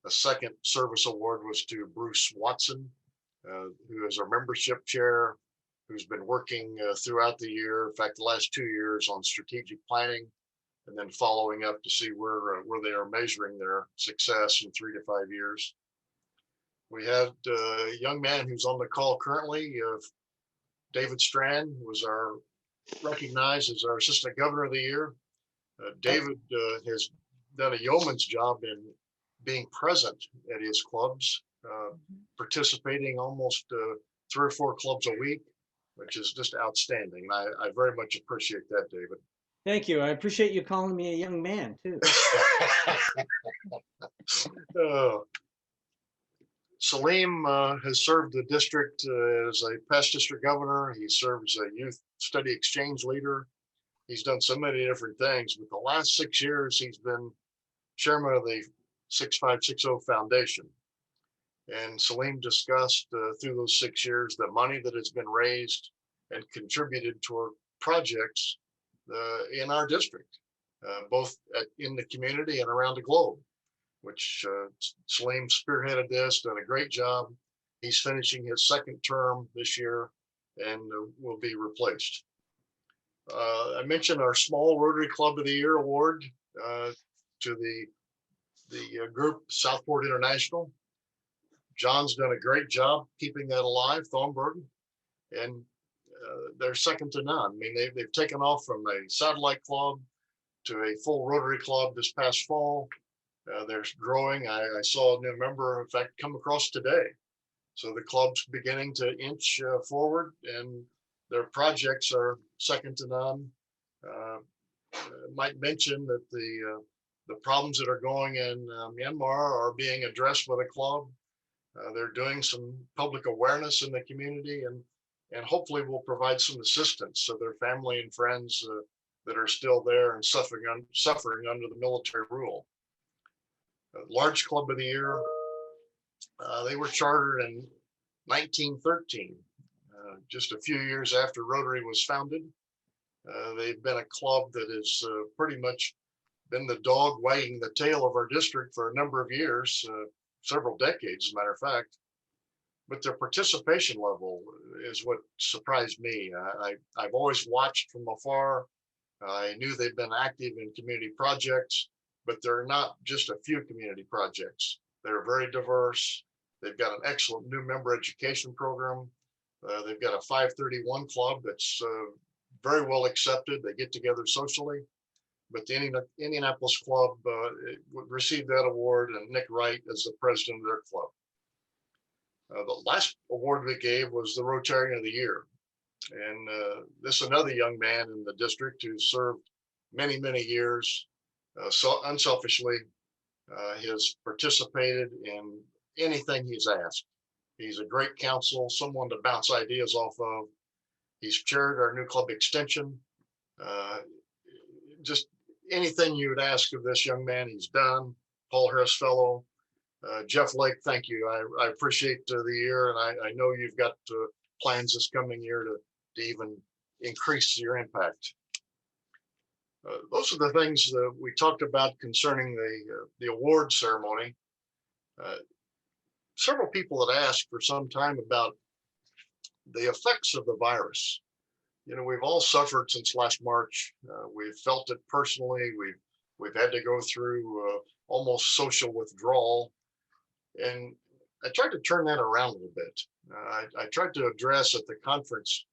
A second service award was to Bruce Watson, who is our membership chair, who's been working throughout the year, in fact, the last 2 years on strategic planning, and then following up to see where they are measuring their success in 3 to 5 years. We had a young man who's on the call currently, David Strand, was recognized as our Assistant Governor of the Year. David has done a yeoman's job in being present at his clubs, participating almost 3 or 4 clubs a week, which is just outstanding. I very much appreciate that, David. Thank you. I appreciate you calling me a young man too. Salim has served the district as a past district governor. He serves as a youth study exchange leader. He's done so many different things, but the last 6 years he's been chairman of the 6560 Foundation. And Salim discussed through those 6 years the money that has been raised and contributed toward projects in our district, both in the community and around the globe, which Salim spearheaded this, done a great job. He's finishing his 2nd term this year and will be replaced. I mentioned our Small Rotary Club of the Year award to the group Southport International. John's done a great job keeping that alive, Thornburg, and they're second to none. I mean, they've taken off from a satellite club to a full Rotary club this past fall. They're growing. I saw a new member, in fact, come across today. So the club's beginning to inch forward, and their projects are second to none. Might mention that the problems that are going in Myanmar are being addressed by the club. They're doing some public awareness in the community, and hopefully will provide some assistance to their family and friends that are still there and suffering under the military rule. Large Club of the Year, they were chartered in 1913, just a few years after Rotary was founded. They've been a club that has pretty much been the dog wagging the tail of our district for a number of years, several decades, as a matter of fact. But their participation level is what surprised me. I've always watched from afar. I knew they've been active in community projects, but they're not just a few community projects. They're very diverse. They've got an excellent new member education program. They've got a 531 club that's very well accepted. They get together socially. But the Indianapolis Club received that award, and Nick Wright is the president of their club. The last award we gave was the Rotarian of the Year. And this is another young man in the district who served many, many years. So unselfishly, has participated in anything he's asked. He's a great counsel, someone to bounce ideas off of. He's chaired our new club extension. Just anything you would ask of this young man, he's done. Paul Harris Fellow. Jeff Lake, thank you. I appreciate the year, and I know you've got plans this coming year to even increase your impact. Those are the things that we talked about concerning the award ceremony. Several people had asked for some time about the effects of the virus. You know, we've all suffered since last March. We've felt it personally. We've had to go through almost social withdrawal. And I tried to turn that around a little bit. I tried to address at the conference,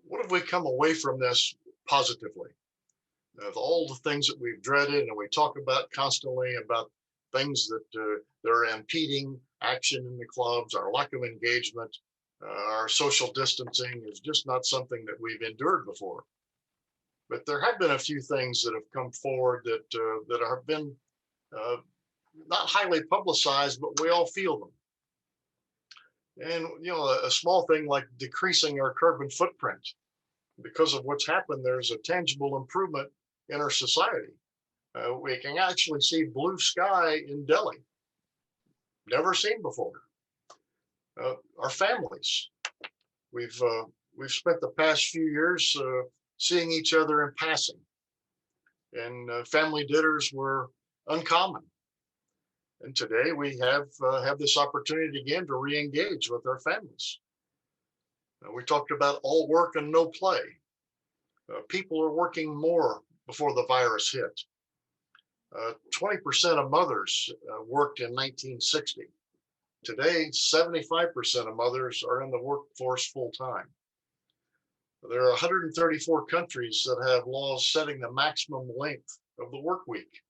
what have we come away from this positively? All the things that we've dreaded and we talk about constantly about things that are impeding action in the clubs, our lack of engagement, our social distancing is just not something that we've endured before. But there have been a few things that have come forward that have been not highly publicized, but we all feel them. And, you know, a small thing like decreasing our carbon footprint. Because of what's happened, there's a tangible improvement in our society. We can actually see blue sky in Delhi. Never seen before. Our families. We've spent the past few years seeing each other in passing. And family dinners were uncommon. And today we have this opportunity again to re-engage with our families. We talked about all work and no play. People are working more before the virus hit. 20% of mothers worked in 1960. Today, 75% of mothers are in the workforce full time. There are 134 countries that have laws setting the maximum length of the work week.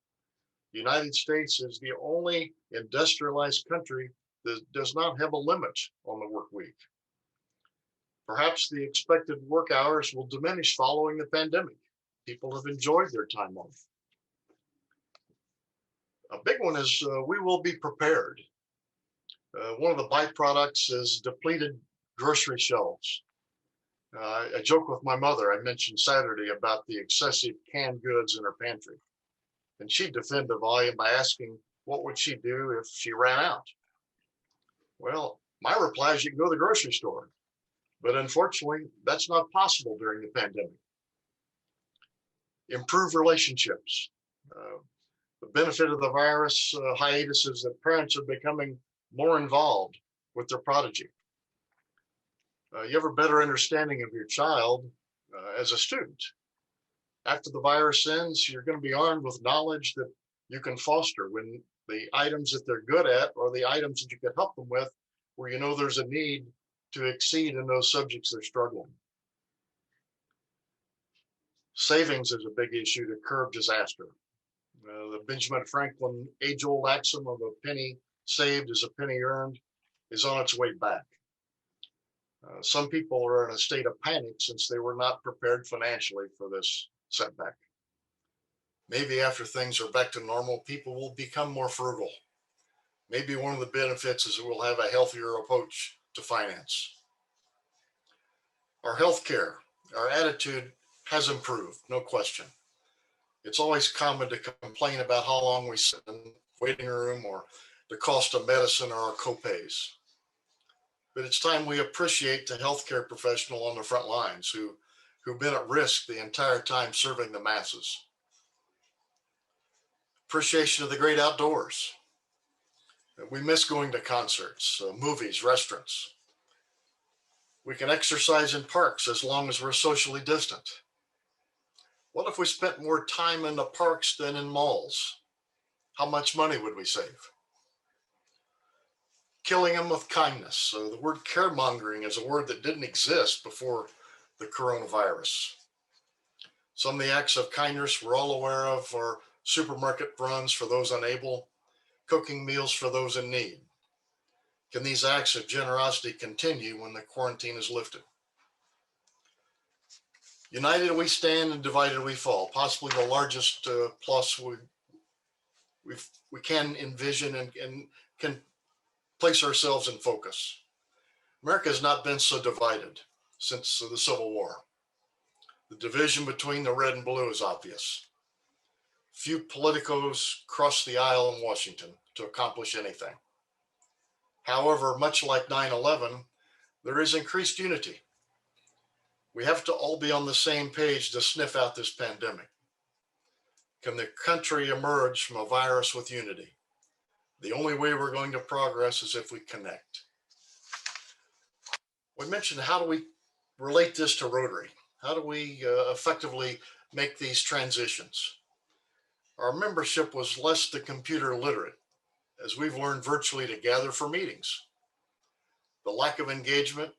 The United States is the only industrialized country that does not have a limit on the work week. Perhaps the expected work hours will diminish following the pandemic. People have enjoyed their time off. A big one is we will be prepared. One of the byproducts is depleted grocery shelves. I joke with my mother. I mentioned Saturday about the excessive canned goods in her pantry. And she'd defend the volume by asking, what would she do if she ran out? Well, my reply is you can go to the grocery store. But unfortunately, that's not possible during the pandemic. Improve relationships. The benefit of the virus hiatus is that parents are becoming more involved with their prodigy. You have a better understanding of your child as a student. After the virus ends, you're going to be armed with knowledge that you can foster when the items that they're good at or the items that you can help them with, where you know there's a need to exceed in those subjects they're struggling. Savings is a big issue to curb disaster. The Benjamin Franklin age-old axiom of a penny saved is a penny earned is on its way back. Some people are in a state of panic since they were not prepared financially for this setback. Maybe after things are back to normal, people will become more frugal. Maybe one of the benefits is that we'll have a healthier approach to finance. Our healthcare, our attitude has improved, no question. It's always common to complain about how long we sit in the waiting room or the cost of medicine or our copays. But it's time we appreciate the healthcare professional on the front lines who've been at risk the entire time serving the masses. Appreciation of the great outdoors. We miss going to concerts, movies, restaurants. We can exercise in parks as long as we're socially distant. What if we spent more time in the parks than in malls? How much money would we save? Killing them with kindness. So the word caremongering is a word that didn't exist before the coronavirus. Some of the acts of kindness we're all aware of are supermarket runs for those unable, cooking meals for those in need. Can these acts of generosity continue when the quarantine is lifted? United we stand and divided we fall. Possibly the largest plus we can envision and can place ourselves in focus. America has not been so divided since the Civil War. The division between the red and blue is obvious. Few politicos cross the aisle in Washington to accomplish anything. However, much like 9/11, there is increased unity. We have to all be on the same page to sniff out this pandemic. Can the country emerge from a virus with unity? The only way we're going to progress is if we connect. We mentioned, how do we relate this to Rotary? How do we effectively make these transitions? Our membership was less than computer literate, as we've learned virtually to gather for meetings. The lack of engagement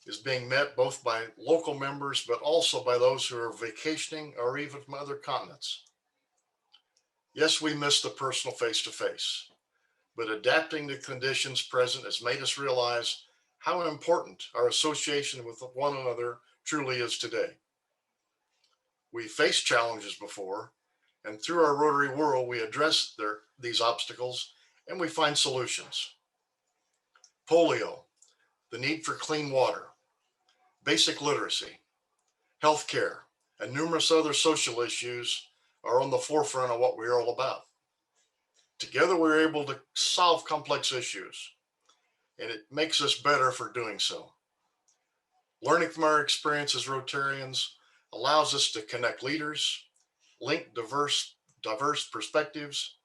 is being met both by local members, but also by those who are vacationing or even from other continents. Yes, we miss the personal face-to-face, but adapting to conditions present has made us realize how important our association with one another truly is today. We faced challenges before, and through our Rotary world, we address these obstacles and we find solutions. Polio, the need for clean water, basic literacy, healthcare, and numerous other social issues are on the forefront of what we're all about. Together, we're able to solve complex issues, and it makes us better for doing so. Learning from our experience as Rotarians allows us to connect leaders, link diverse perspectives,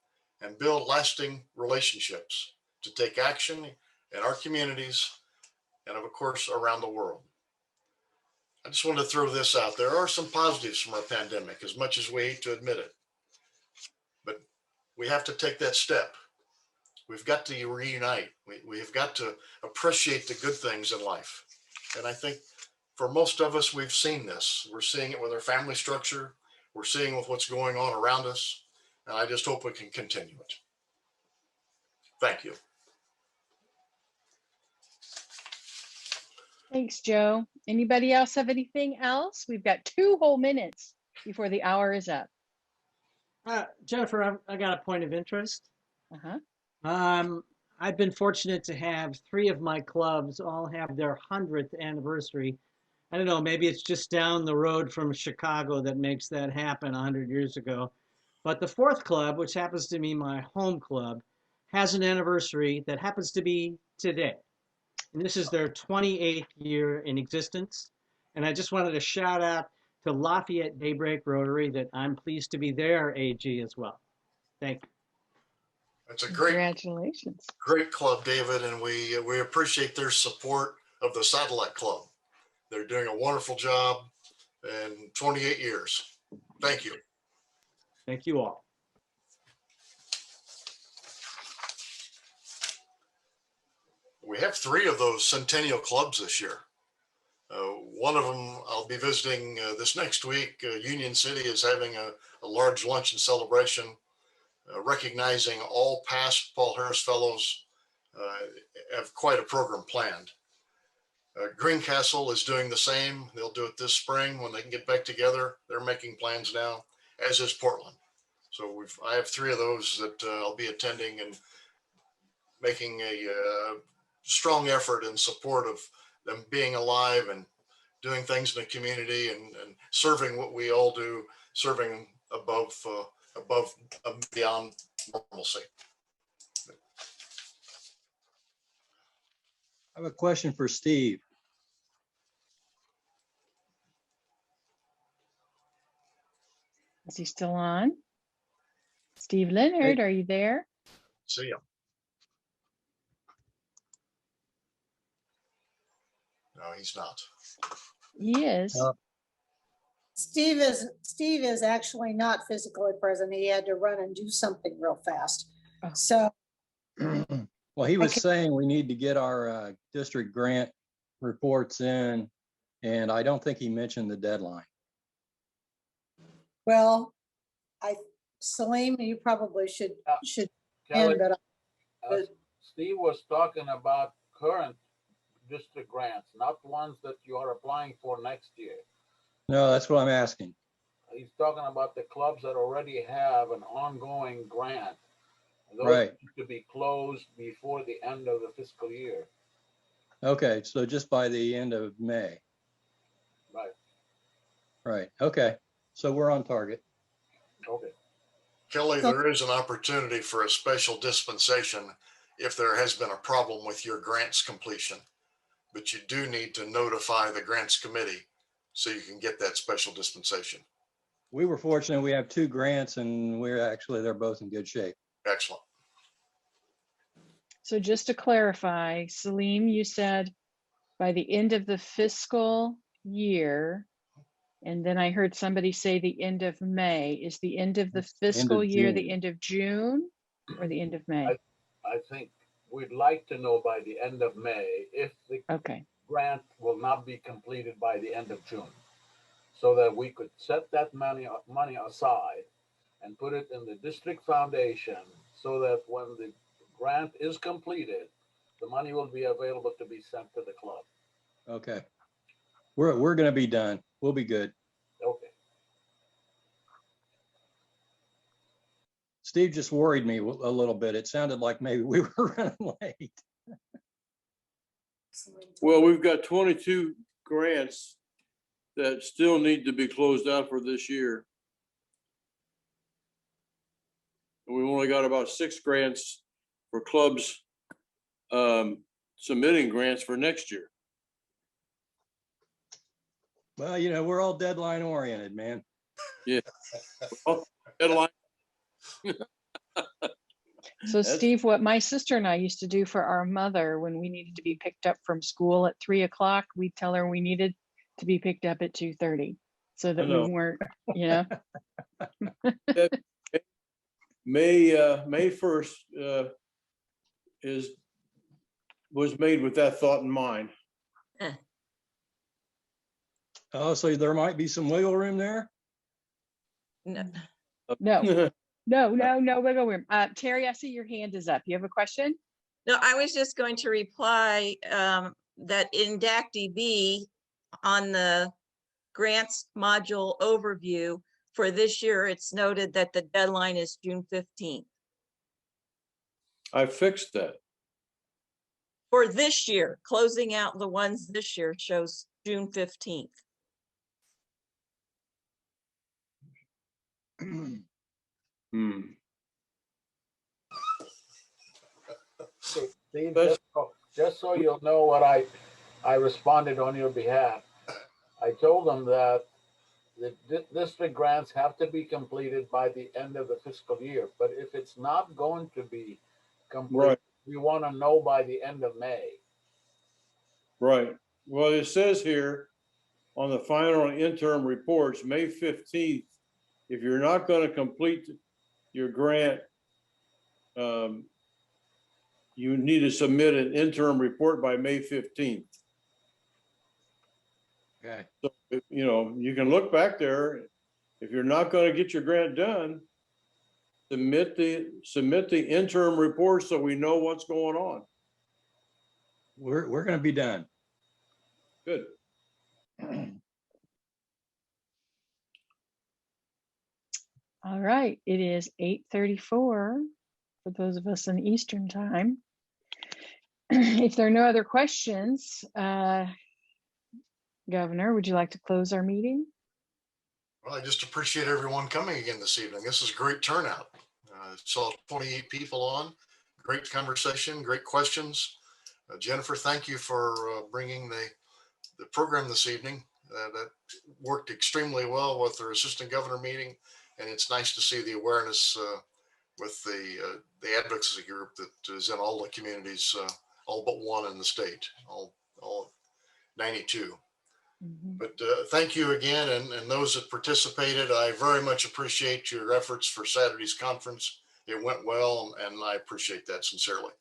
and build lasting relationships to take action in our communities and, of course, around the world. I just want to throw this out. There are some positives from our pandemic, as much as we hate to admit it. But we have to take that step. We've got to reunite. We have got to appreciate the good things in life. And I think for most of us, we've seen this. We're seeing it with our family structure. We're seeing with what's going on around us. And I just hope we can continue it. Thank you. Thanks, Joe. Anybody else have anything else? We've got 2 whole minutes before the hour is up. Jennifer, I got a point of interest. Uh-huh. I've been fortunate to have 3 of my clubs all have their 100th anniversary. I don't know, maybe it's just down the road from Chicago that makes that happen 100 years ago. But the 4th club, which happens to be my home club, has an anniversary that happens to be today. And this is their 28th year in existence. And I just wanted to shout out to Lafayette Daybreak Rotary that I'm pleased to be their AG as well. Thank you. That's a great, Congratulations. great club, David, and we appreciate their support of the Satellite Club. They're doing a wonderful job in 28 years. Thank you. Thank you all. We have 3 of those centennial clubs this year. One of them I'll be visiting this next week. Union City is having a large luncheon celebration recognizing all past Paul Harris Fellows. Have quite a program planned. Greencastle is doing the same. They'll do it this spring when they can get back together. They're making plans now, as is Portland. So I have 3 of those that I'll be attending and making a strong effort in support of them being alive and doing things in the community and serving what we all do, serving above beyond normalcy. I have a question for Steve. Is he still on? Steve Leonard, are you there? See ya. No, he's not. He is. Steve is actually not physically present. He had to run and do something real fast. Oh. So. Well, he was saying we need to get our district grant reports in, and I don't think he mentioned the deadline. Well, Salim, you probably should Kelly, end, but Steve was talking about current district grants, not ones that you are applying for next year. No, that's what I'm asking. He's talking about the clubs that already have an ongoing grant. Those Right. need to be closed before the end of the fiscal year. Okay, so just by the end of May. Right. Right. Okay. So we're on target. Okay. Kelly, there is an opportunity for a special dispensation if there has been a problem with your grants completion, but you do need to notify the grants committee so you can get that special dispensation. We were fortunate. We have 2 grants and they're both in good shape. Excellent. So just to clarify, Salim, you said by the end of the fiscal year, and then I heard somebody say the end of May. Is the end of the fiscal year the end of June or the end of May? I think we'd like to know by the end of May if the grant will not be completed by the end of June, so that we could set that money aside and put it in the district foundation so that when the grant is completed, the money will be available to be sent to the club. Okay. We're going to be done. We'll be good. Okay. Steve just worried me a little bit. It sounded like maybe we were running late. Well, we've got 22 grants that still need to be closed out for this year. And we've only got about 6 grants for clubs submitting grants for next year. Well, you know, we're all deadline oriented, man. Yeah. Deadline. So Steve, what my sister and I used to do for our mother when we needed to be picked up from school at 3 o'clock, we'd tell her we needed to be picked up at 2:30 so that we weren't, you know. May 1st was made with that thought in mind. Oh, so there might be some wiggle room there? No, no wiggle room. Terry, I see your hand is up. You have a question? No, I was just going to reply that in DAC-DB on the grants module overview for this year, it's noted that the deadline is June 15th. I fixed that. For this year, closing out the ones this year shows June 15th. Steve, just so you'll know what I responded on your behalf. I told them that the district grants have to be completed by the end of the fiscal year. But if it's not going to be complete, Right. we want to know by the end of May. Right. Well, it says here on the final and interim reports, May 15th, if you're not going to complete your grant, you need to submit an interim report by May 15th. Okay. So, you know, you can look back there. If you're not going to get your grant done, submit the interim report so we know what's going on. We're going to be done. Good. All right, it is 8:34 for those of us in Eastern time. If there are no other questions, Governor, would you like to close our meeting? Well, I just appreciate everyone coming again this evening. This is a great turnout. Saw 28 people on. Great conversation, great questions. Jennifer, thank you for bringing the program this evening. That worked extremely well with our assistant governor meeting, and it's nice to see the awareness with the advocacy group that is in all the communities, all but one in the state, all 92. But thank you again, and those that participated. I very much appreciate your efforts for Saturday's conference. It went well, and I appreciate that sincerely.